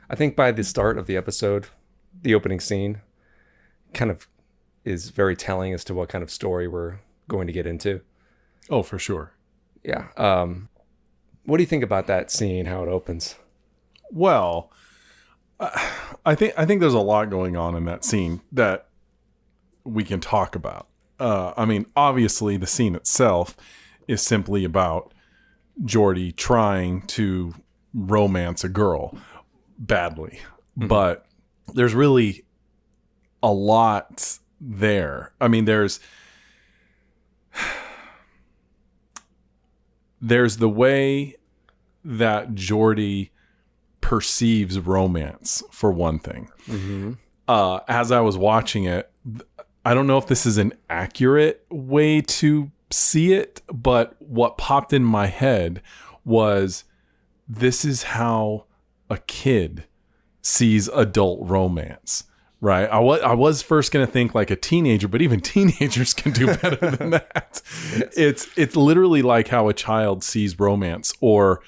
I think by the start of the episode, the opening scene kind of is very telling as to what kind of story we're going to get into. Oh, for sure. Yeah. What do you think about that scene, how it opens? Well, I think there's a lot going on in that scene that we can talk about. I mean, obviously the scene itself is simply about Geordi trying to romance a girl badly, but there's really a lot there. I mean, there's the way that Geordi perceives romance, for one thing. As I was watching it, I don't know if this is an accurate way to see it, but what popped in my head was, this is how a kid sees adult romance, right? I was first going to think like a teenager, but even teenagers can do better than that. Yes. It's literally like how a child sees romance, or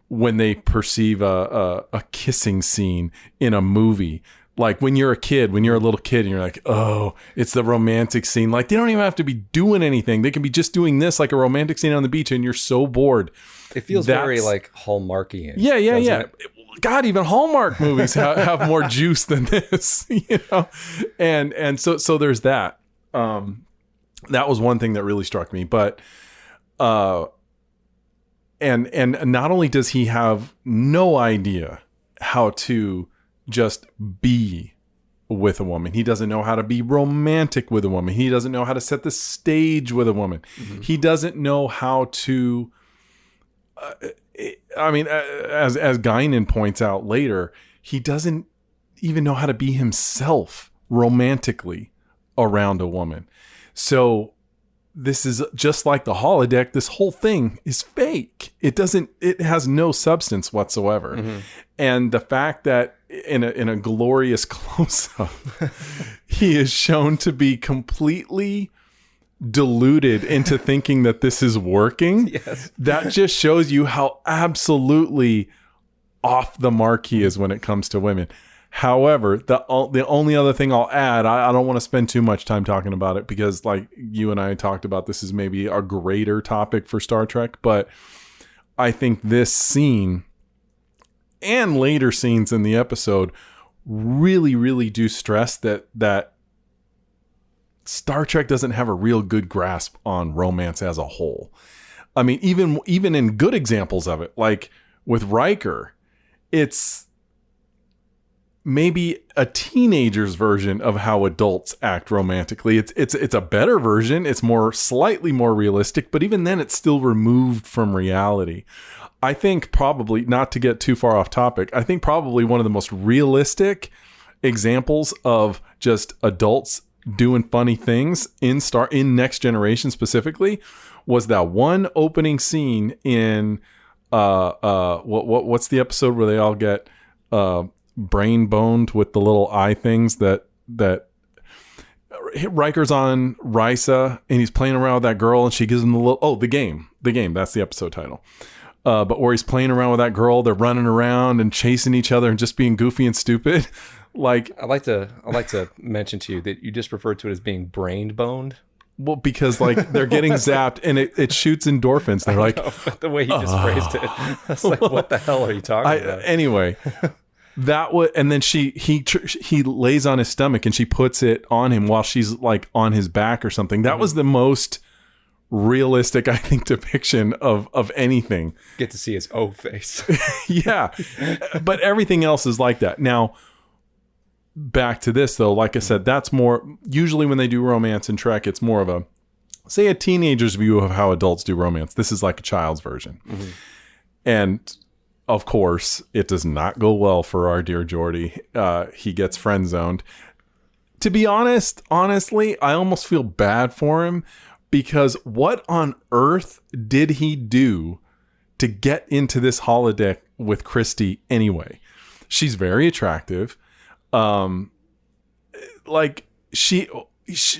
when they perceive a kissing scene in a movie. Like when you're a little kid and you're like, oh, it's the romantic scene. Like they don't even have to be doing anything. They can be just doing this, like a romantic scene on the beach, and you're so bored. It feels very like Hallmarky. Yeah. It? God, even Hallmark movies have more juice than this, you know? And so there's that. That was one thing that really struck me. But and not only does he have no idea how to just be with a woman, he doesn't know how to be romantic with a woman. He doesn't know how to set the stage with a woman. He doesn't know how to I mean, as Guinan points out later, he doesn't even know how to be himself romantically around a woman. So this is just like the holodeck. This whole thing is fake. It has no substance whatsoever. And the fact that in a glorious close-up, he is shown to be completely deluded into thinking that this is working. Yes. That just shows you how absolutely off the mark he is when it comes to women. However, the only other thing I'll add, I don't want to spend too much time talking about it because, like you and I talked about, this is maybe a greater topic for Star Trek, but I think this scene and later scenes in the episode really, really do stress that Star Trek doesn't have a real good grasp on romance as a whole. I mean, even in good examples of it, like with Riker, it's maybe a teenager's version of how adults act romantically. It's a better version. It's slightly more realistic, but even then it's still removed from reality. I think probably, not to get too far off topic, I think probably one of the most realistic examples of just adults doing funny things in Next Generation specifically was that one opening scene in what's the episode where they all get brain boned with the little eye things that Riker's on Risa and he's playing around with that girl and she gives him the game, that's the episode title. But where he's playing around with that girl, they're running around and chasing each other and just being goofy and stupid. Like, I like to mention to you that you just referred to it as being brain boned. Well, because like they're getting zapped and it shoots endorphins. They're like, the way he just phrased it, I was like, what the hell are you talking about? Anyway, that would, and then he lays on his stomach and she puts it on him while she's like on his back or something. That was the most realistic, I think, depiction of anything. Get to see his O face. Yeah, but everything else is like that. Now, back to this though, like I said, that's more usually when they do romance in Trek, it's more of a teenager's view of how adults do romance. This is like a child's version. And of course it does not go well for our dear Geordi. He gets friend zoned. To be honestly, I almost feel bad for him, because what on earth did he do to get into this holodeck with Christy anyway? She's very attractive. Like she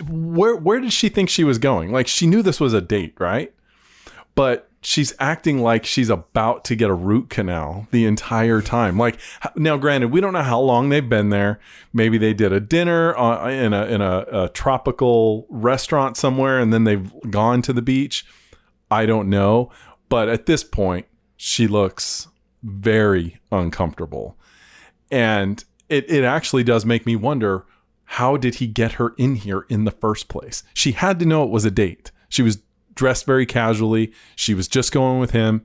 where did she think she was going? Like, she knew this was a date, right? But she's acting like she's about to get a root canal the entire time. Like, now granted, we don't know how long they've been there. Maybe they did a dinner in a tropical restaurant somewhere and then they've gone to the beach. I don't know. But at this point, she looks very uncomfortable. And it actually does make me wonder, how did he get her in here in the first place? She had to know it was a date. She was dressed very casually. She was just going with him.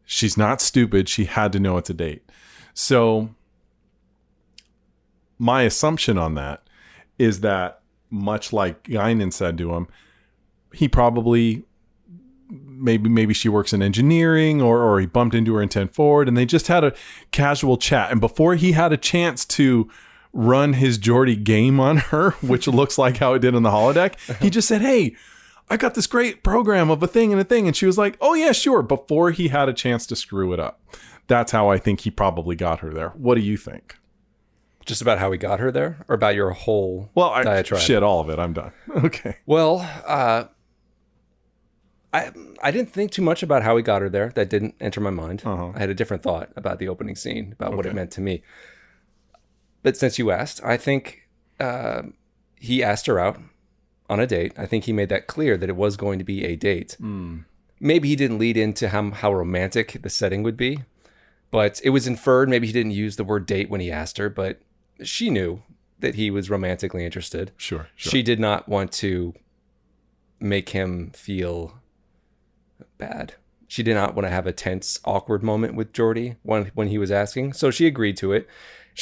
She's not stupid. She had to know it's a date. So my assumption on that is that, much like Guinan said to him, he probably, maybe she works in engineering, or he bumped into her in 10 Forward and they just had a casual chat. And before he had a chance to run his Geordi game on her, which looks like how it did in the holodeck, he just said, hey, I got this great program of a thing and a thing. And she was like, oh yeah, sure. Before he had a chance to screw it up. That's how I think he probably got her there. What do you think? Just about how he got her there, or about your whole diatribe? Shit, all of it. I'm done. Okay. Well, I didn't think too much about how he got her there. That didn't enter my mind. I had a different thought about the opening scene, about what it meant to me. But since you asked, I think he asked her out on a date. I think he made that clear that it was going to be a date. Maybe he didn't lead into how romantic the setting would be, but it was inferred. Maybe he didn't use the word date when he asked her, but she knew that he was romantically interested. Sure. She did not want to make him feel bad. She did not want to have a tense, awkward moment with Geordi when he was asking. So she agreed to it.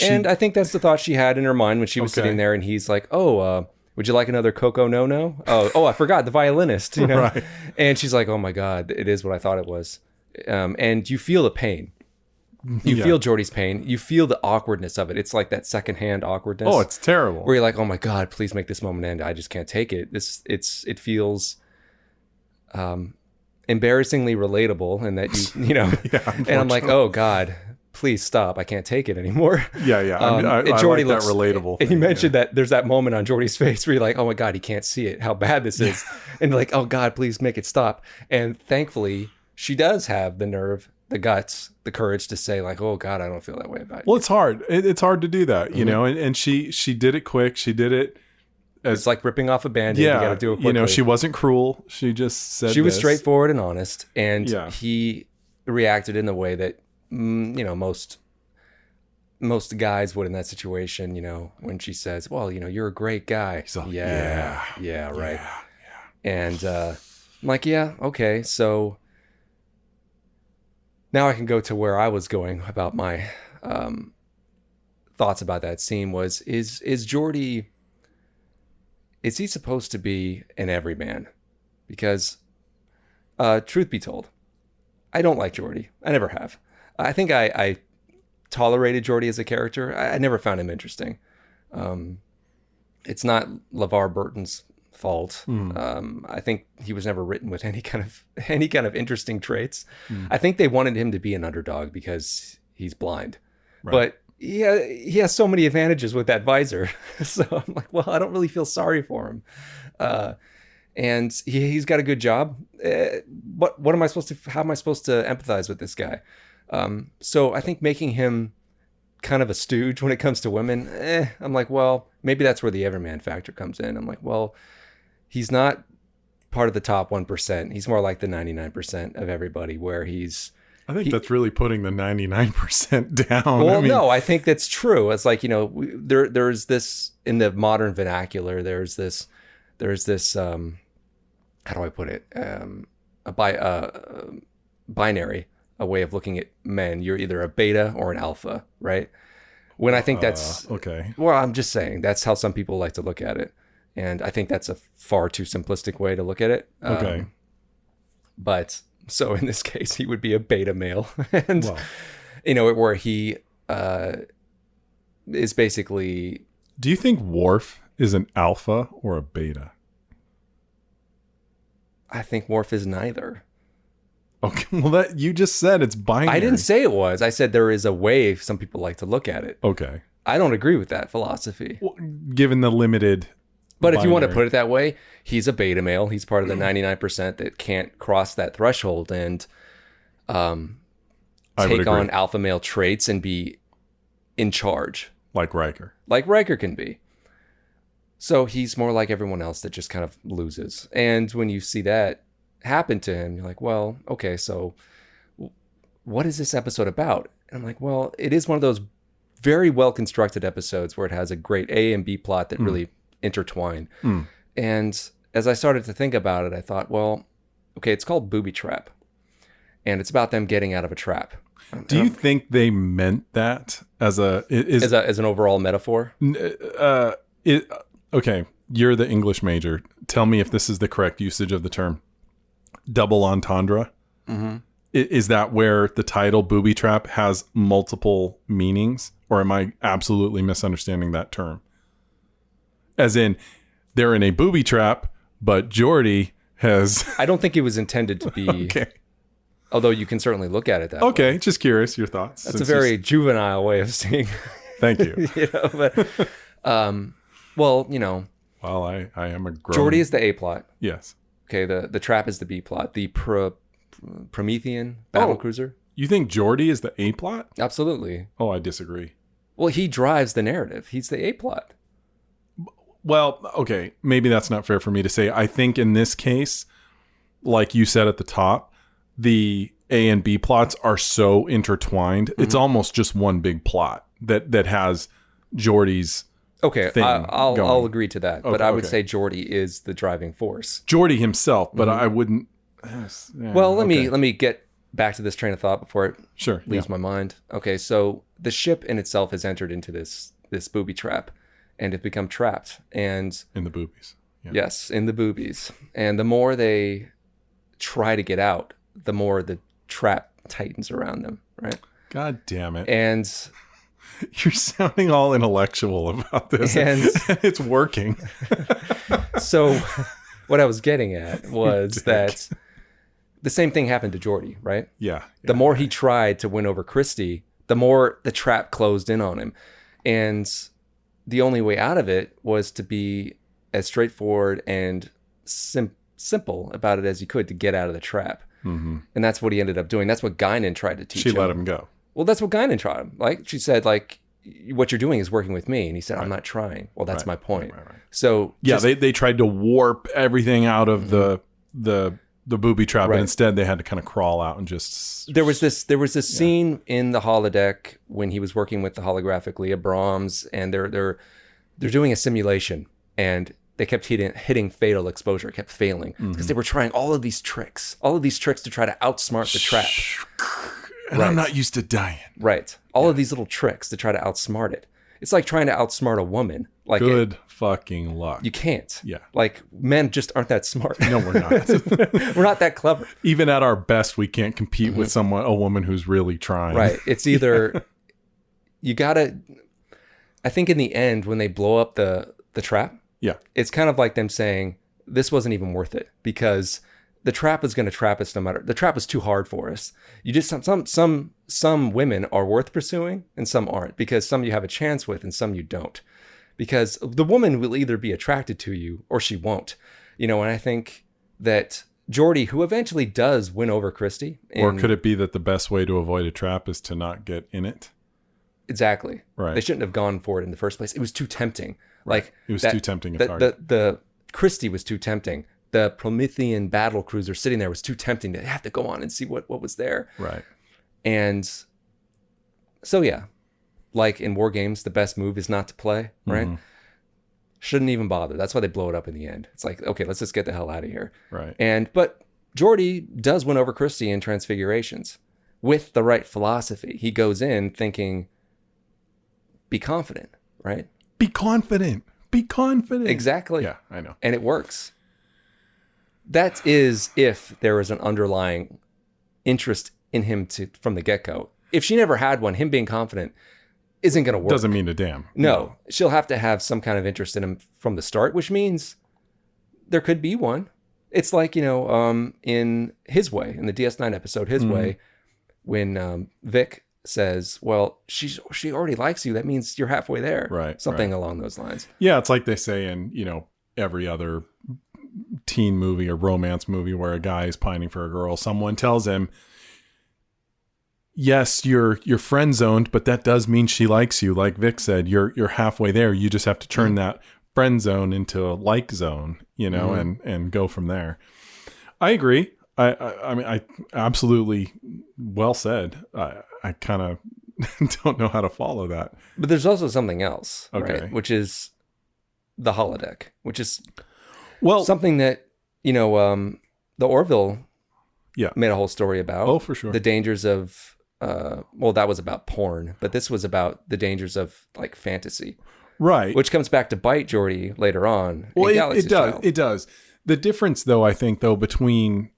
And I think that's the thought she had in her mind when she was sitting there and he's like, would you like another Coco No? Oh, I forgot, the violinist, you know? Right. And she's like, oh my God, it is what I thought it was. And you feel the pain. You feel Geordi's pain. You feel the awkwardness of it. It's like that secondhand awkwardness. Oh, it's terrible. Where you're like, oh my God, please make this moment end. I just can't take it. It feels embarrassingly relatable, and that you know, and I'm like, oh God, please stop. I can't take it anymore. Yeah. I like that relatable. And you mentioned that there's that moment on Geordi's face where you're like, oh my God, he can't see it, how bad this is. And like, oh God, please make it stop. And thankfully, she does have the nerve, the guts, the courage to say like, oh God, I don't feel that way about it. Well, it's hard. It's hard to do that, you know, and she did it quick. She did it. It's like ripping off a Band-Aid. You got to do it quickly. You know, she wasn't cruel. She just said she was straightforward and honest. And he reacted in the way that, you know, most guys would in that situation, you know, when she says, well, you know, you're a great guy. He's like, yeah, right. Yeah. And I'm like, yeah, okay. So now I can go to where I was going about my thoughts about that scene was, is Geordi, is he supposed to be an everyman? Because truth be told, I don't like Geordi. I never have. I think I tolerated Geordi as a character. I never found him interesting. It's not LeVar Burton's fault. I think he was never written with any kind of interesting traits. I think they wanted him to be an underdog because he's blind. Right. But he has so many advantages with that visor. So I'm like, well, I don't really feel sorry for him. And he's got a good job. What am I supposed to? How am I supposed to empathize with this guy? So I think making him kind of a stooge when it comes to women, I'm like, well, maybe that's where the everyman factor comes in. I'm like, well, he's not part of the top 1%. He's more like the 99% of everybody, where I think that's really putting the 99% down. Well, no, I think that's true. It's like, you know, there's this in the modern vernacular. There's this how do I put it? Binary, a way of looking at men. You're either a beta or an alpha, right? When I think that's okay. Well, I'm just saying that's how some people like to look at it, and I think that's a far too simplistic way to look at it. Okay. But so in this case, he would be a beta male, and you know, where he is basically. Do you think Worf is an alpha or a beta? I think Worf is neither. Okay, well, that you just said it's binary. I didn't say it was. I said there is a way some people like to look at it. Okay. I don't agree with that philosophy. Well, given the limited. But if you want to put it that way, he's a beta male. He's part of the 99% that can't cross that threshold. And take on alpha male traits and be in charge. Like Riker. Like Riker can be. So he's more like everyone else that just kind of loses. And when you see that happen to him, you're like, well, okay, so what is this episode about? And I'm like, well, it is one of those very well constructed episodes where it has a great A and B plot that really intertwine. And as I started to think about it, I thought, well, okay, it's called Booby Trap. And it's about them getting out of a trap. Do you think they meant that as an overall metaphor? Okay, you're the English major. Tell me if this is the correct usage of the term. Double entendre. Mm-hmm. Is that where the title Booby Trap has multiple meanings? Or am I absolutely misunderstanding that term? As in, they're in a booby trap, but Geordi has... I don't think it was intended to be... Okay. Although you can certainly look at it that way. Okay, just curious, your thoughts. That's a very juvenile way of seeing... Thank you. Well, you know... Well, I am a grown... Geordi is the A plot. Yes. Okay, the trap is the B plot. The Promethean battlecruiser. You think Geordi is the A plot? Absolutely. Oh, I disagree. Well, he drives the narrative. He's the A plot. Well, okay, maybe that's not fair for me to say. I think in this case, like you said at the top, the A and B plots are so intertwined. Mm-hmm. It's almost just one big plot that has Geordi's thing I'll agree to that. Okay, but I would say Geordi is the driving force. Geordi himself, but I wouldn't... Well, let me get back to this train of thought before it leaves my mind. Okay, so the ship in itself has entered into this booby trap and have become trapped. And in the boobies. Yeah. Yes, in the boobies. And the more they try to get out, the more the trap tightens around them, right? God damn it. And you're sounding all intellectual about this. And it's working. So what I was getting at was that the same thing happened to Geordi, right? Yeah. The more he tried to win over Christie, the more the trap closed in on him. And the only way out of it was to be as straightforward and simple about it as he could to get out of the trap. Mm-hmm. And that's what he ended up doing. That's what Guinan tried to teach him. She let him go. Well, that's what Guinan tried him. Like, she said, like, what you're doing is working with me. And he said, I'm not trying. Well, that's my point. Right. So yeah, they tried to warp everything out of the booby trap, and instead they had to kind of crawl out and just... There was this scene in the holodeck when he was working with the holographic Leah Brahms, and they're doing a simulation, and they kept hitting fatal exposure. It kept failing because they were trying all of these tricks to try to outsmart the trap. And I'm not used to dying. Right. All of these little tricks to try to outsmart it. It's like trying to outsmart a woman. Like good fucking luck. You can't. Yeah. Like, men just aren't that smart. No, we're not. We're not that clever. Even at our best, we can't compete with a woman who's really trying. Right. It's either you gotta... I think in the end, when they blow up the trap, it's kind of like them saying, this wasn't even worth it because the trap is going to trap us no matter... The trap is too hard for us. You just... Some women are worth pursuing and some aren't, because some you have a chance with and some you don't. Because the woman will either be attracted to you or she won't. You know, and I think that Geordi, who eventually does win over Christie... Or could it be that the best way to avoid a trap is to not get in it? Exactly. Right. They shouldn't have gone for it in the first place. It was too tempting. Right. Like it was too tempting a target. The Christie was too tempting. The Promethean battle cruiser sitting there was too tempting to have to go on and see what was there. Right. And so, yeah, like in war games, the best move is not to play, right? Mm-hmm. Shouldn't even bother. That's why they blow it up in the end. It's like, okay, let's just get the hell out of here. Right. But Geordi does win over Christie in Transfigurations with the right philosophy. He goes in thinking, be confident, right? Be confident. Be confident. Exactly. Yeah, I know. And it works. That is if there is an underlying interest in him from the get-go. If she never had one, him being confident isn't going to work. Doesn't mean a damn. No. She'll have to have some kind of interest in him from the start, which means there could be one. It's like, in His Way, in the DS9 episode, His Way, when Vic says, well, she already likes you. That means you're halfway there. Right. Something along those lines. Yeah, it's like they say in, every other teen movie or romance movie where a guy is pining for a girl. Someone tells him, yes, you're friend zoned, but that does mean she likes you. Like Vic said, you're halfway there. You just have to turn that friend zone into a like zone, and go from there. I agree. I mean, I absolutely well said. I kind of don't know how to follow that. But there's also something else, okay, right? Which is the holodeck, which is something that the Orville made a whole story about. Oh, for sure. The dangers of that was about porn, but this was about the dangers of like fantasy, right? Which comes back to bite Geordi later on. Well, it does. Child. It does. The difference, though, I think, between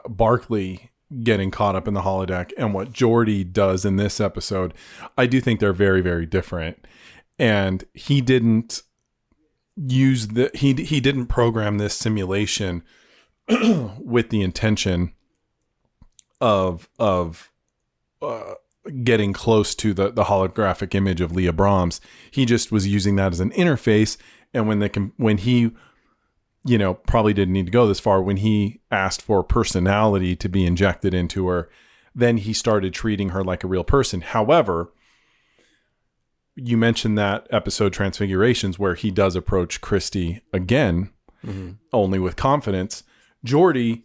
Barclay getting caught up in the holodeck and what Geordi does in this episode, I do think they're very, very different. And he didn't he didn't program this simulation with the intention of getting close to the holographic image of Leah Brahms. He just was using that as an interface. And when he probably didn't need to go this far, when he asked for personality to be injected into her, then he started treating her like a real person. However, you mentioned that episode Transfigurations where he does approach Christy again, only with confidence. Geordi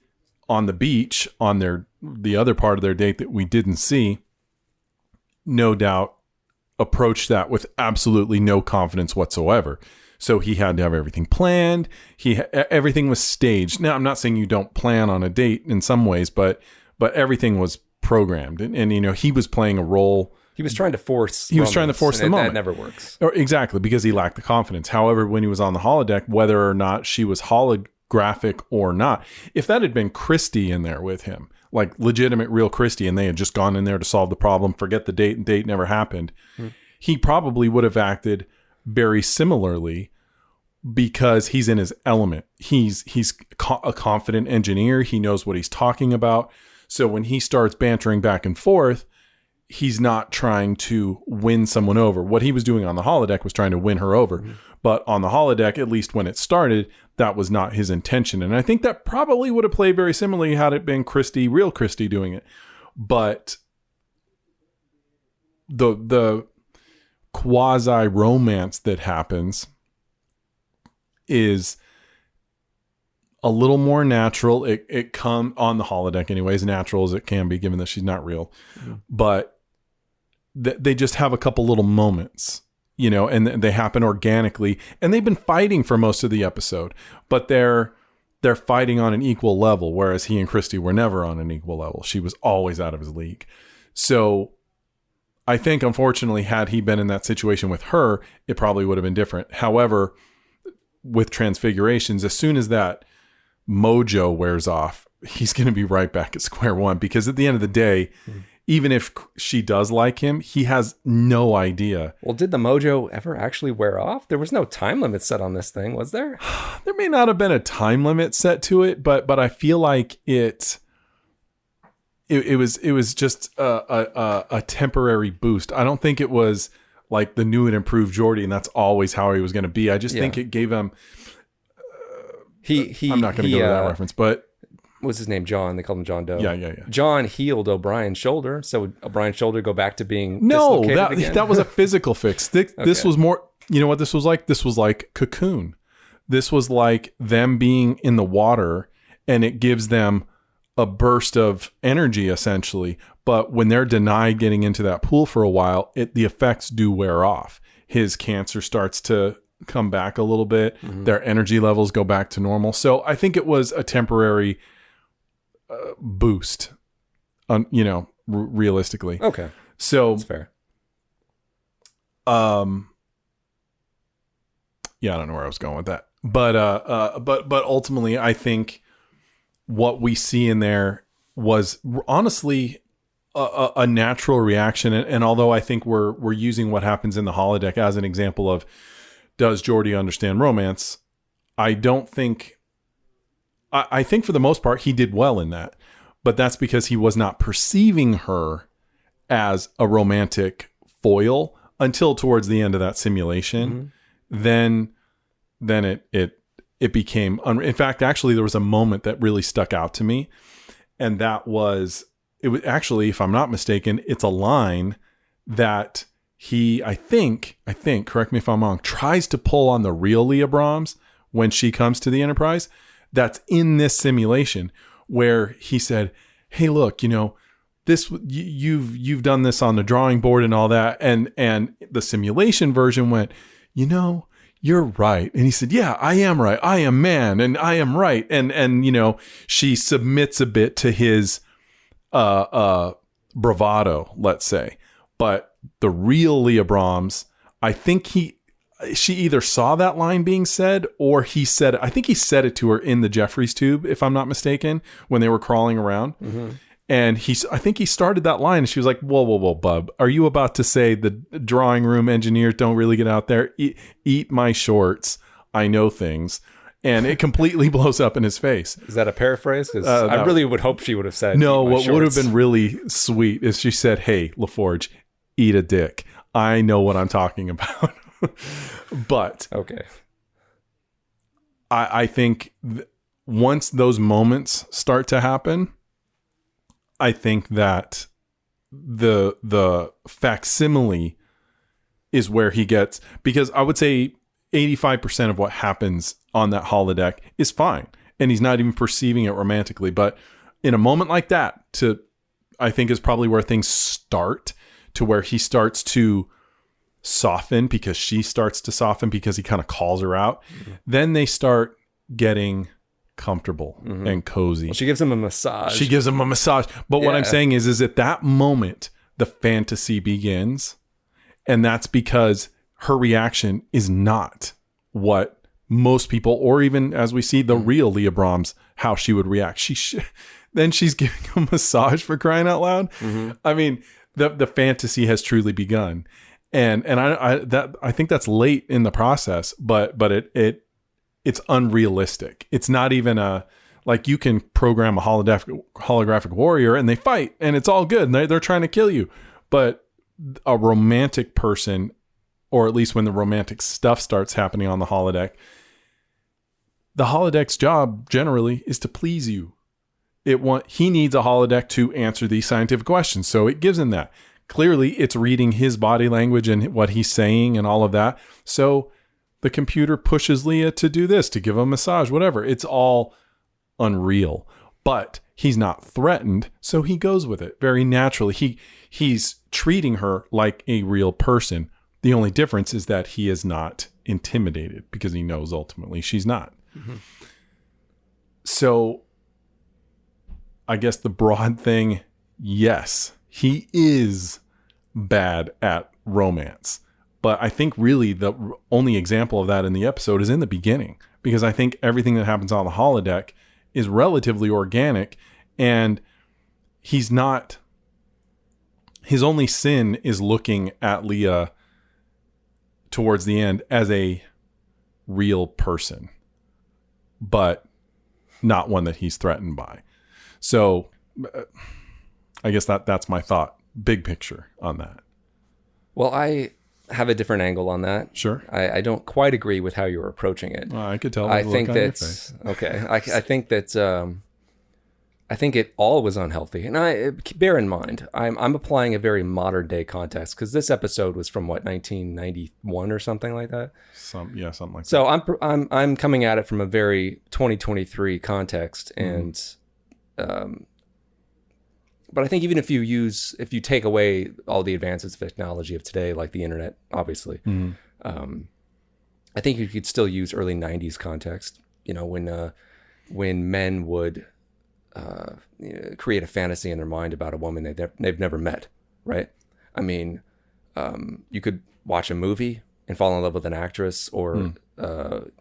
on the beach on the other part of their date that we didn't see, no doubt approached that with absolutely no confidence whatsoever. So he had to have everything planned. Everything was staged. Now, I'm not saying you don't plan on a date in some ways, but everything was programmed. And he was playing a role. He was trying to force the moment. That never works. Exactly, because he lacked the confidence. However, when he was on the holodeck, whether or not she was holographic or not, if that had been Christy in there with him, like legitimate real Christy, and they had just gone in there to solve the problem, forget the date, and date never happened, he probably would have acted very similarly because he's in his element. He's a confident engineer. He knows what he's talking about. So when he starts bantering back and forth, he's not trying to win someone over. What he was doing on the holodeck was trying to win her over. But on the holodeck, at least when it started, that was not his intention. And I think that probably would have played very similarly had it been real Christy doing it. But the quasi-romance that happens is a little more natural. It come on the holodeck anyways, natural as it can be given that she's not real. But they just have a couple little moments, and they happen organically, and they've been fighting for most of the episode, but they're fighting on an equal level, whereas he and Christy were never on an equal level. She was always out of his league. So I think, unfortunately, had he been in that situation with her, it probably would have been different. However, with Transfigurations, as soon as that mojo wears off, he's going to be right back at square one, because at the end of the day, even if she does like him, he has no idea. Well, did the mojo ever actually wear off? There was no time limit set on this thing, was there? There may not have been a time limit set to it, but I feel like it was just a temporary boost. I don't think it was like the new and improved Geordi, and that's always how he was going to be. I just think it gave him. I'm not going to go to that reference, but what's his name? John. They called him John Doe. Yeah. John healed O'Brien's shoulder, so would O'Brien's shoulder go back to being that was a physical fix. This was more. You know what this was like? This was like Cocoon. This was like them being in the water, and it gives them a burst of energy essentially. But when they're denied getting into that pool for a while, the effects do wear off. His cancer starts to come back a little bit. Their energy levels go back to normal. So I think it was a temporary boost, realistically. Okay. So that's fair. Yeah, I don't know where I was going with that. But ultimately I think what we see in there was honestly a natural reaction. And although I think we're using what happens in the holodeck as an example of, does Geordi understand romance? I think for the most part, he did well in that, but that's because he was not perceiving her as a romantic foil until towards the end of that simulation. Then it became, in fact, actually there was a moment that really stuck out to me. And it it was actually, if I'm not mistaken, it's a line that he, I think, correct me if I'm wrong, tries to pull on the real Leah Brahms when she comes to the Enterprise. That's in this simulation where he said, hey, look, this, you've done this on the drawing board and all that. And the simulation version went, you're right. And he said, yeah, I am right. I am man and I am right. And she submits a bit to his bravado, let's say. But the real Leah Brahms, I think she either saw that line being said or he said it. I think he said it to her in the Jeffries tube, if I'm not mistaken, when they were crawling around. Mm-hmm. And I think he started that line and she was like, whoa, bub, are you about to say the drawing room engineers don't really get out there? Eat my shorts. I know things. And it completely blows up in his face. Is that a paraphrase? Because I really would hope she would have said, no, what would have been really sweet is she said, hey, LaForge, eat a dick. I know what I'm talking about. But okay, I think once those moments start to happen, I think that the facsimile is where he gets, because I would say 85% of what happens on that holodeck is fine. And he's not even perceiving it romantically. But in a moment like that, I think is probably where things start, to where he starts to soften because she starts to soften because he kind of calls her out. Mm-hmm. Then they start getting comfortable and cozy. Well, she gives him a massage. But what I'm saying is at that moment, the fantasy begins. And that's because her reaction is not what most people, or even as we see the real Leah Brahms, how she would react. Then she's giving a massage, for crying out loud. Mm-hmm. I mean, the fantasy has truly begun. And I think that's late in the process, but it's unrealistic. It's not even like you can program a holographic warrior and they fight and it's all good and they're trying to kill you. But a romantic person, or at least when the romantic stuff starts happening on the holodeck, the holodeck's job generally is to please you. He needs a holodeck to answer these scientific questions. So it gives him that. Clearly it's reading his body language and what he's saying and all of that. So the computer pushes Leah to do this, to give him a massage, whatever. It's all unreal, but he's not threatened. So he goes with it very naturally. He's treating her like a real person. The only difference is that he is not intimidated because he knows ultimately she's not. Mm-hmm. So I guess the broad thing, yes, he is bad at romance. But I think really the only example of that in the episode is in the beginning, because I think everything that happens on the holodeck is relatively organic, and his only sin is looking at Leah towards the end as a real person, but not one that he's threatened by. So I guess that's my thought, big picture on that. Well, I have a different angle on that. Sure. I don't quite agree with how you're approaching it. Well, I could tell. I think that's okay. I think that's. I think it all was unhealthy, and bear in mind, I'm applying a very modern day context, because this episode was from 1991 or something like that. Something like that. So I'm coming at it from a very 2023 context, and but I think even if you take away all the advances of technology of today, like the internet, obviously, I think you could still use early 90s context, when men would create a fantasy in their mind about a woman they've never met, right? I mean, you could watch a movie and fall in love with an actress, or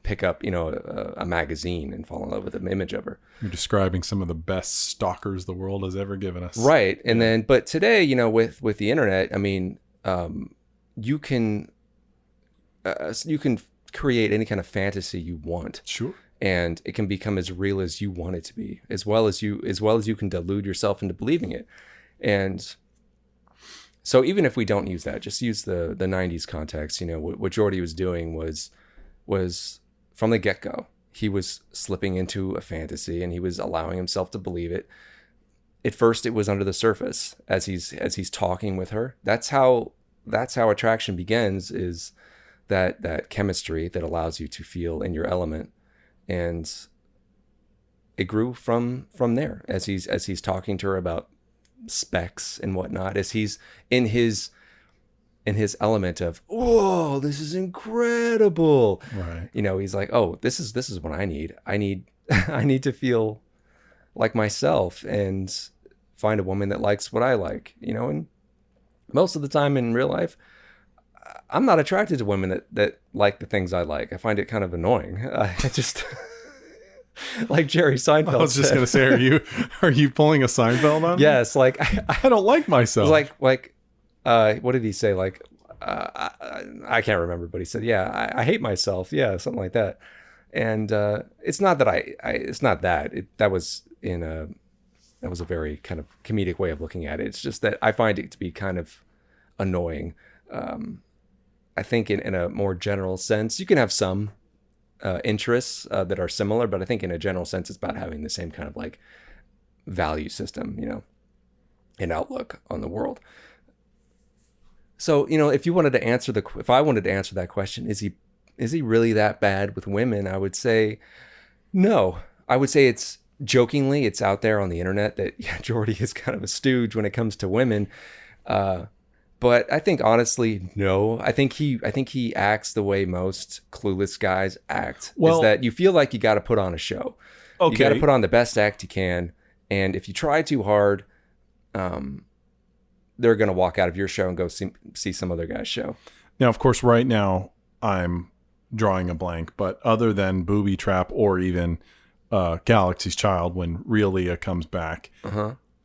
pick up, a magazine and fall in love with an image of her. You're describing some of the best stalkers the world has ever given us. Right. And then, but today, with the internet, I mean, you can create any kind of fantasy you want. Sure. And it can become as real as you want it to be, as well as you can delude yourself into believing it. And so even if we don't use that, just use the 90s context, what Geordi was doing was from the get-go, he was slipping into a fantasy and he was allowing himself to believe it. at first it was under the surface as he's talking with her. That's how attraction begins, is that chemistry that allows you to feel in your element. And it grew from there as he's talking to her about specs and whatnot, as he's in his element of, whoa, this is incredible. Right. You know, he's like, oh, this is what I need. I need to feel like myself and find a woman that likes what I like, you know. And most of the time in real life, I'm not attracted to women that like the things I like. I find it kind of annoying. I just like Jerry Seinfeld. I was just going to say, are you pulling a Seinfeld on me? Yes, like I don't like myself. Like what did he say? Like I can't remember, but he said, yeah, I hate myself. Yeah, something like that. And it's not that it's not that. That was a very kind of comedic way of looking at it. It's just that I find it to be kind of annoying. I think in a more general sense, you can have some interests that are similar, but I think in a general sense, it's about having the same kind of like value system, you know, and outlook on the world. So, you know, if I wanted to answer that question, is he really that bad with women? I would say no. I would say it's jokingly, it's out there on the internet that Geordi is kind of a stooge when it comes to women. But I think honestly, no. I think he acts the way most clueless guys act. Well, is that you feel like you got to put on a show. Okay. You got to put on the best act you can, and if you try too hard, they're going to walk out of your show and go see some other guy's show. Now, of course, right now I'm drawing a blank, but other than Booby Trap or even Galaxy's Child, when Real Leah comes back,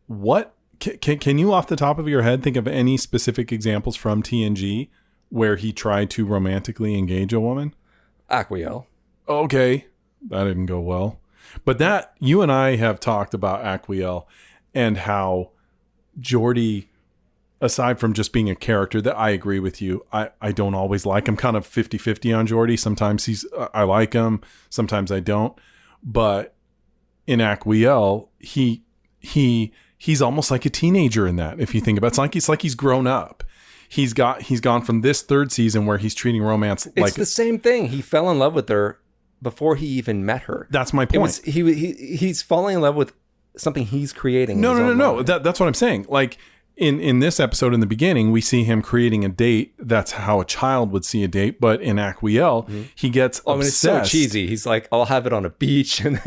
what can you off the top of your head think of any specific examples from TNG where he tried to romantically engage a woman? Aquiel. Okay, that didn't go well. But that, you and I have talked about Aquiel and how Geordi, aside from just being a character that I agree with you, I don't always like him. Kind of 50-50 on Geordi. Sometimes I like him, sometimes I don't. But in Aquiel, he's almost like a teenager in that. If you think about it, it's like he's grown up. He's gone from this third season where he's treating romance like it's the same thing. He fell in love with her before he even met her. That's my point. He's falling in love with something he's creating. No. That's what I'm saying. Like in this episode in the beginning, we see him creating a date. That's how a child would see a date. But in Aquiel, he gets obsessed. It's so cheesy. He's like, I'll have it on a beach. And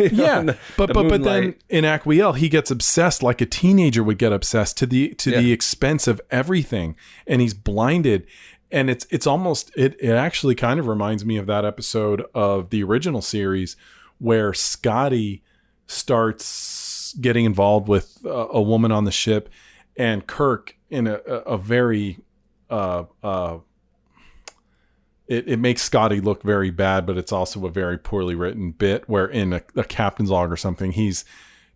but then in Aquiel, he gets obsessed like a teenager would get obsessed to the expense of everything. And he's blinded. And it's almost, it actually kind of reminds me of that episode of the original series where Scotty starts getting involved with a woman on the ship. And Kirk, in a very, it makes Scotty look very bad, but it's also a very poorly written bit where in a captain's log or something, he's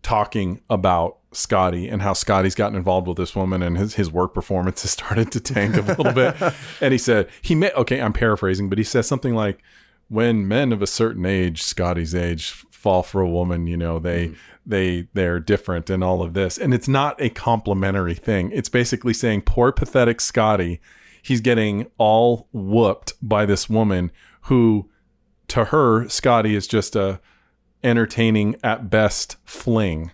talking about Scotty and how Scotty's gotten involved with this woman and his work performance has started to tank a little bit. And he said, I'm paraphrasing, but he says something like, when men of a certain age, Scotty's age, fall for a woman, you know, they're different and all of this. And it's not a complimentary thing. It's basically saying poor pathetic Scotty, he's getting all whooped by this woman who, to her, Scotty is just a entertaining at best fling,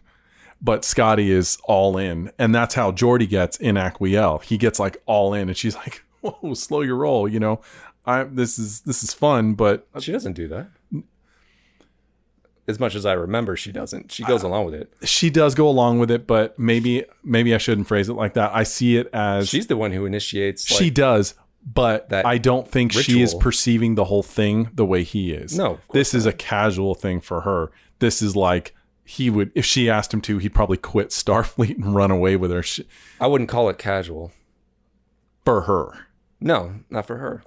but Scotty is all in. And that's how Geordi gets in Aquiel. He gets like all in and she's like, whoa, slow your roll, you know. This is fun, but she doesn't do that. As much as I remember, she doesn't. She goes along with it. She does go along with it, but maybe I shouldn't phrase it like that. I see it as she's the one who initiates. She does, but I don't think ritual. She is perceiving the whole thing the way he is. No, this is a casual thing for her. This is like he would, if she asked him to, he'd probably quit Starfleet and run away with her. I wouldn't call it casual for her. No, not for her.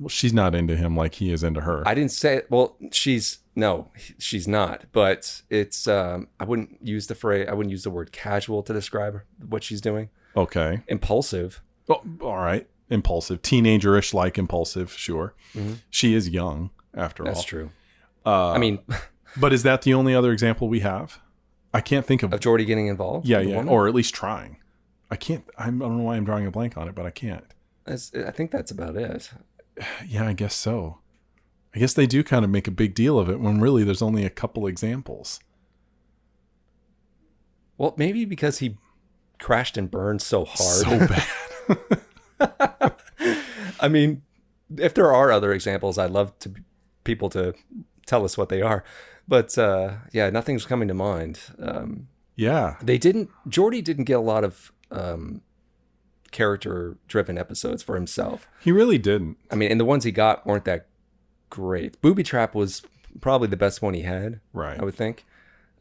She's not into him like he is into her. I didn't say, well, she's not, but it's, I wouldn't use the word casual to describe what she's doing. Okay. Impulsive. Oh, all right. Impulsive. Teenager-ish like impulsive. Sure. Mm-hmm. She is young after all. That's true. I mean, but is that the only other example we have? I can't think of Geordi getting involved. Yeah, yeah, woman? Or at least trying. I don't know why I'm drawing a blank on it, but I can't. I think that's about it. Yeah, I guess so. I guess they do kind of make a big deal of it when really there's only a couple examples. Well, maybe because he crashed and burned so hard. So bad. I mean, if there are other examples, I'd love people to tell us what they are. But yeah, nothing's coming to mind. Yeah. Geordi didn't get a lot of character-driven episodes for himself. He really didn't. I mean, and the ones he got weren't that great. Booby Trap was probably the best one he had, right? I would think.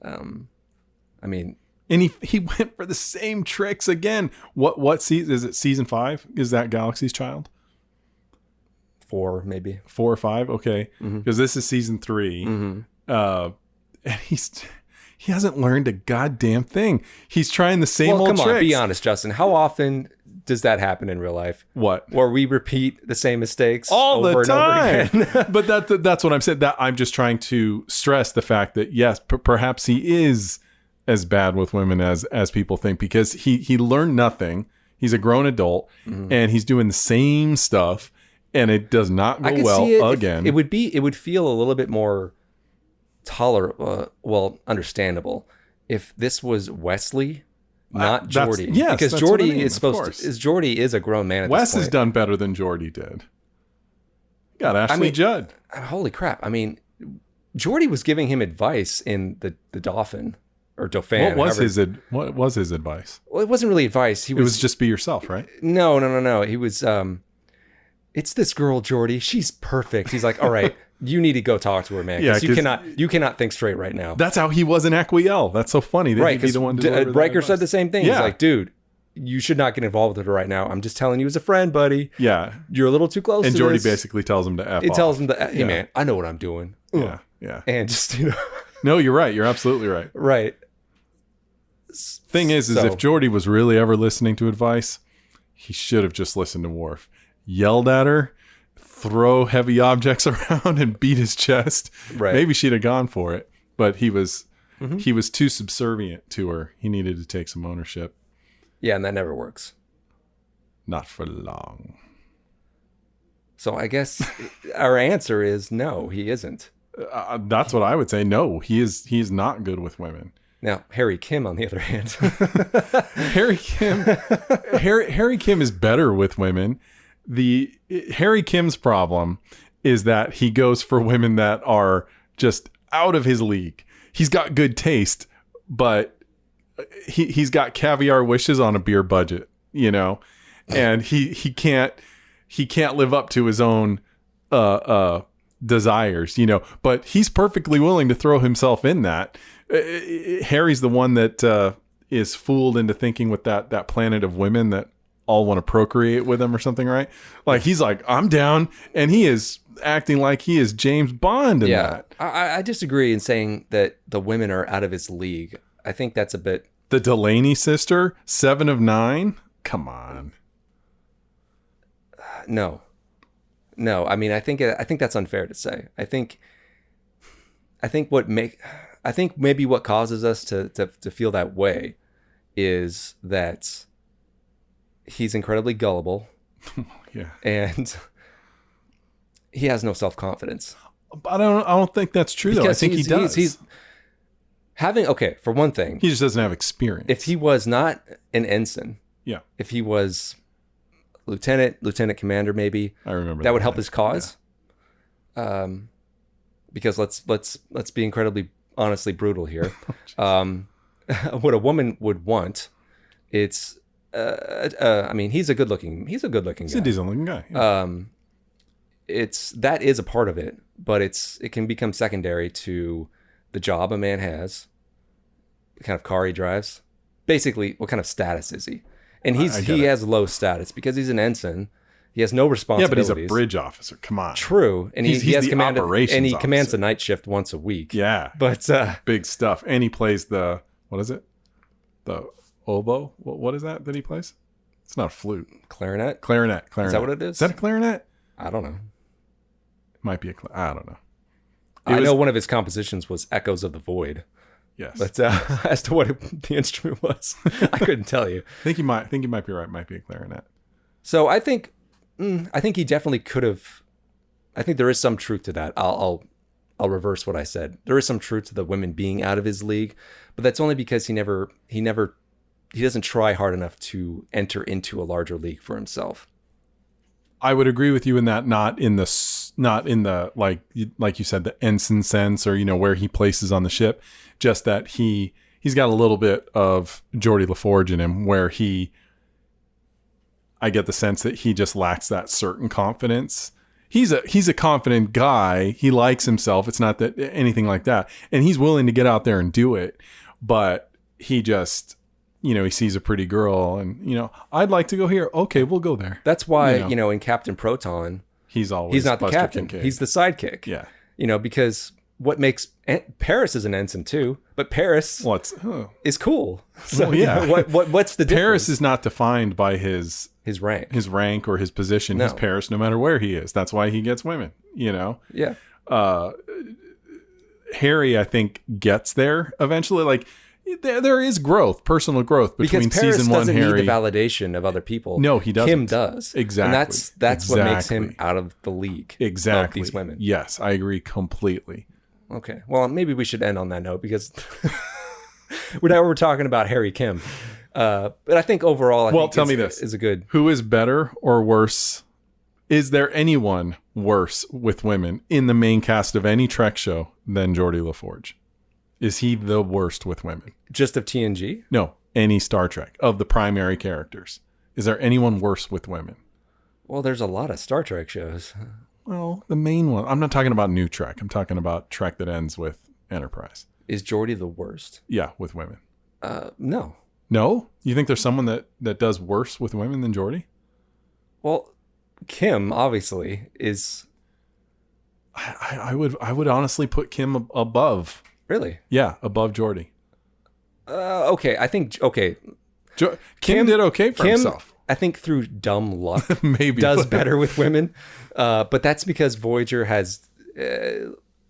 I mean, and he went for the same tricks again. What season is it? Season 5? Is that Galaxy's Child? 4 maybe. 4 or 5? Okay, because this is season 3. And he hasn't learned a goddamn thing. He's trying the same old tricks. Come on, be honest, Justin. How often does that happen in real life? What? Where we repeat the same mistakes all over the time. And over again. But that's what I'm saying. That I'm just trying to stress the fact that yes, perhaps he is as bad with women as people think, because he learned nothing. He's a grown adult and he's doing the same stuff, and it does not go well again. It would feel a little bit more understandable if this was Wesley. Not Geordi. Yes, because Geordi is Geordi is a grown man at Wes this point. has done better than Geordi did. Got Ashley Judd. Holy crap. I mean, Geordi was giving him advice in the Dolphin or Dauphin. What was his advice? Well, it wasn't really advice. It was just be yourself, right? No. He was it's this girl, Geordi. She's perfect. He's like, all right, you need to go talk to her, man. Yeah, you cannot think straight right now. That's how he was in Aquiel. That's so funny. Right, because Riker said the same thing. Yeah. He's like, dude, you should not get involved with her right now. I'm just telling you as a friend, buddy. Yeah. You're a little too close and to Geordi this. Basically tells him to F off. He tells him hey, man, I know what I'm doing. Yeah. And just, No, you're right. You're absolutely right. Right. Thing is if Geordi was really ever listening to advice, he should have just listened to Worf. Yelled at her, throw heavy objects around and beat his chest. Right. Maybe she'd have gone for it, but he was too subservient to her. He needed to take some ownership. Yeah, and that never works. Not for long. So I guess our answer is no, he isn't. That's what I would say. No, he is not good with women. Now, Harry Kim, on the other hand. Harry Kim is better with women. Harry Kim's problem is that he goes for women that are just out of his league. He's got good taste, but he's got caviar wishes on a beer budget, and he can't live up to his own desires, but he's perfectly willing to throw himself in that. Harry's the one that is fooled into thinking with that planet of women that all want to procreate with him or something, right? Like he's like, I'm down, and he is acting like he is James Bond in that. I disagree in saying that the women are out of his league. I think that's a bit... The Delaney sister, 7 of 9? Come on. No. I mean, I think that's unfair to say. I think maybe what causes us to feel that way is that he's incredibly gullible. Yeah. And he has no self-confidence. I don't think that's true, though. I think he does. He's having, for one thing, he just doesn't have experience. If he was not an ensign, yeah. If he was lieutenant commander, maybe I remember that would help his cause. Yeah. Because let's be incredibly honestly brutal here. What a woman would want, it's I mean, he's a good looking guy. He's a decent looking guy. Yeah. That is a part of it, but it can become secondary to the job a man has, the kind of car he drives, basically what kind of status is he? And he has low status because he's an ensign. He has no responsibilities. Yeah, but he's a bridge officer. Come on. True, and he has command operations and he officer. Commands the night shift once a week. Yeah, but big stuff. And he plays the what is it? The oboe. What is that he plays? It's not a flute. Clarinet. Is that what it is? Is that a clarinet? I don't know. Might be I don't know. I know one of his compositions was "Echoes of the Void." Yes. But as to what the instrument was, I couldn't tell you. I think you might be right. It might be a clarinet. So I think he definitely could have. I think there is some truth to that. I'll reverse what I said. There is some truth to the women being out of his league, but that's only because he doesn't try hard enough to enter into a larger league for himself. I would agree with you in that, not in the like you said, the ensign sense, or where he places on the ship. Just that he's got a little bit of Geordi LaForge in him, where I get the sense that he just lacks that certain confidence. He's a confident guy. He likes himself. It's not that anything like that, and he's willing to get out there and do it. But he just, he sees a pretty girl, and I'd like to go here. Okay, we'll go there. That's why in Captain Proton, he's not the captain. Kincaid. He's the sidekick. Yeah, because what makes Paris is an ensign too, but Paris is cool. So what's the difference? Paris is not defined by his rank or his position. No. He's Paris no matter where he is. That's why he gets women. Yeah. Harry, I think, gets there eventually. Like there is growth, personal growth between because Paris season 1 doesn't Harry. need the validation of other people. No, he doesn't. Kim does. Exactly. And that's what makes him out of the league. Exactly. Of these women. Yes, I agree completely. Okay. Well, maybe we should end on that note because we're talking about Harry Kim. But I think overall, tell me this is a good. Who is better or worse? Is there anyone worse with women in the main cast of any Trek show than Geordi LaForge? Is he the worst with women? Just of TNG? No, any Star Trek of the primary characters. Is there anyone worse with women? Well, there's a lot of Star Trek shows. Well, the main one. I'm not talking about new Trek. I'm talking about Trek that ends with Enterprise. Is Geordi the worst? Yeah, with women. No. No? You think there's someone that does worse with women than Geordi? Well, Kim obviously is. I would honestly put Kim above. Really? Yeah, above Geordi. Okay, I think Kim did okay for himself. I think through dumb luck, maybe does better with women, but that's because Voyager has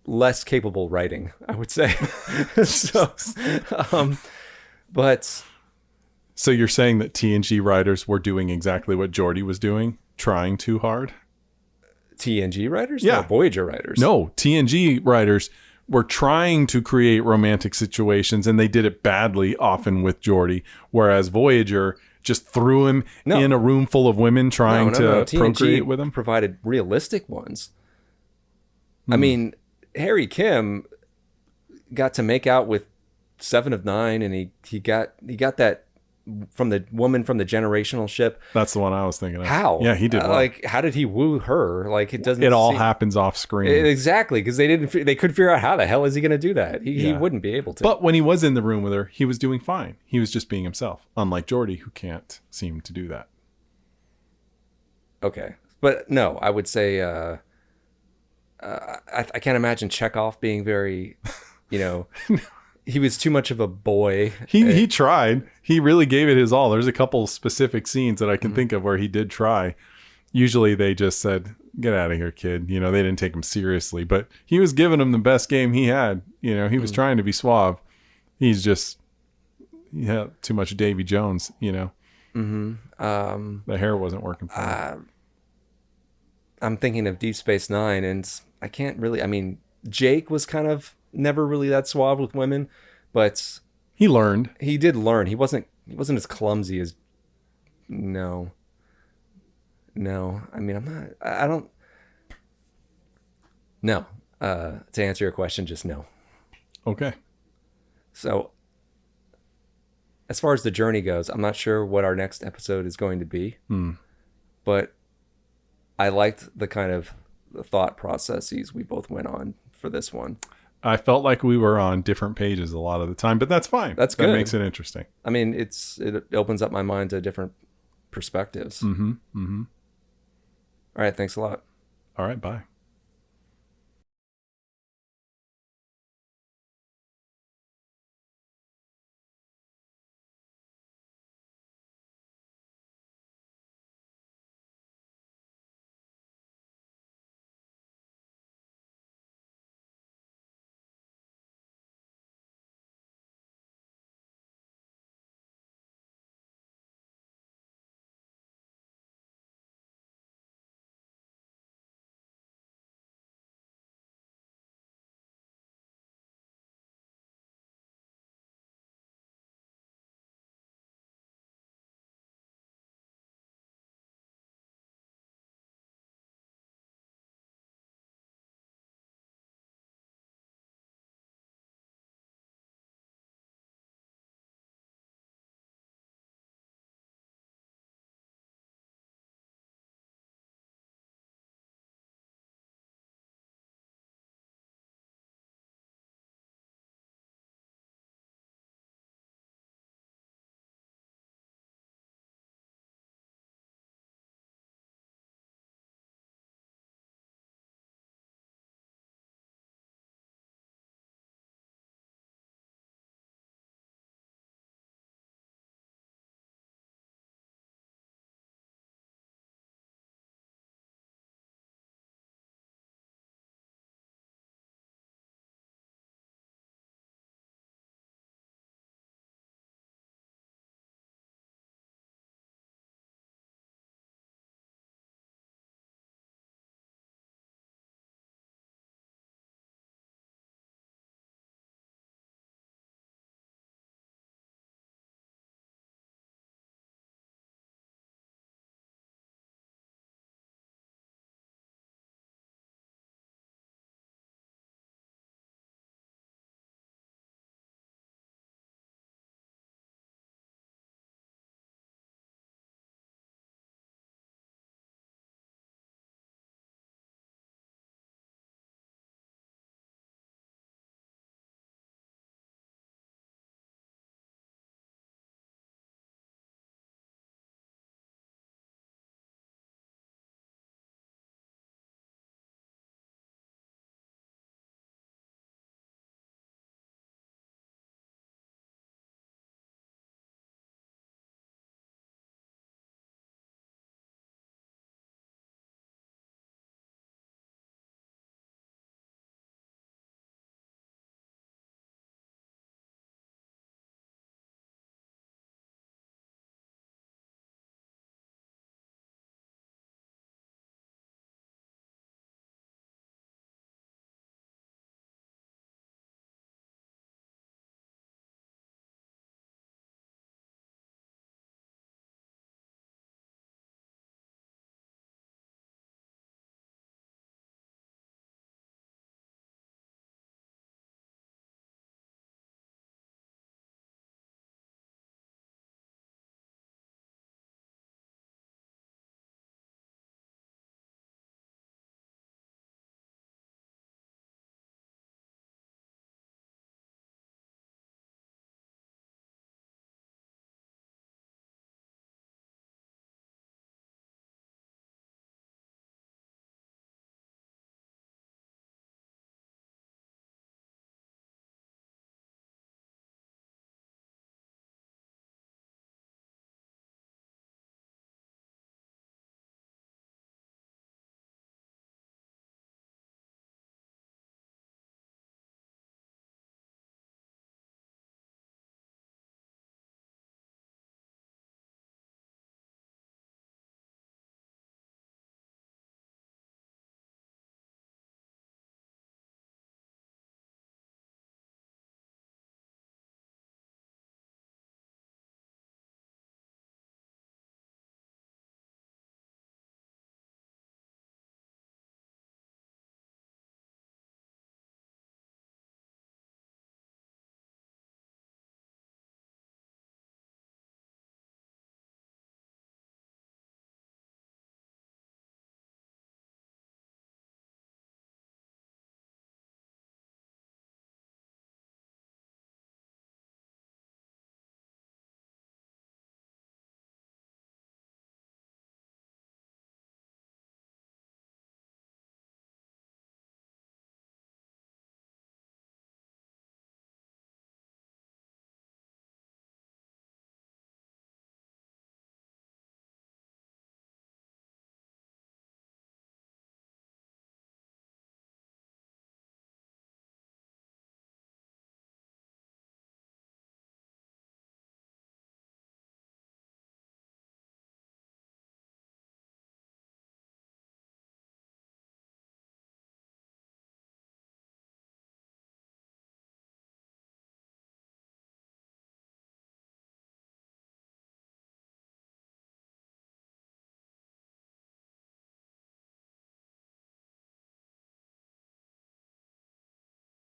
less capable writing, I would say. So you're saying that TNG writers were doing exactly what Geordi was doing, trying too hard? TNG writers? Yeah. No, Voyager writers. No, TNG writers were trying to create romantic situations, and they did it badly, often with Geordi, whereas Voyager just threw him in a room full of women trying to procreate with him. Provided realistic ones. I mean, Harry Kim got to make out with 7 of 9, and he got that from the woman from the generational ship. That's the one I was thinking of. How? Yeah, he did well. Like, how did he woo her? Like, it doesn't. It all happens off screen. Exactly, because they couldn't figure out how the hell is he going to do that. He wouldn't be able to. But when he was in the room with her, he was doing fine. He was just being himself, unlike Geordi, who can't seem to do that. Okay, but no, I would say I can't imagine Chekhov being very, he was too much of a boy. He tried. He really gave it his all. There's a couple specific scenes that I can think of where he did try. Usually they just said, "Get out of here, kid." They didn't take him seriously, but he was giving him the best game he had. He was trying to be suave. He's just too much Davy Jones. The hair wasn't working for him. I'm thinking of Deep Space Nine, and I can't really. I mean, Jake was kind of never really that suave with women, but he learned. He did learn. He wasn't as clumsy as. No. I mean, I don't. No. To answer your question, just no. Okay. So, as far as the journey goes, I'm not sure what our next episode is going to be, but I liked the kind of the thought processes we both went on for this one. I felt like we were on different pages a lot of the time, but that's fine. That's good. That makes it interesting. I mean, it opens up my mind to different perspectives. Mm-hmm. Mm-hmm. All right. Thanks a lot. All right. Bye.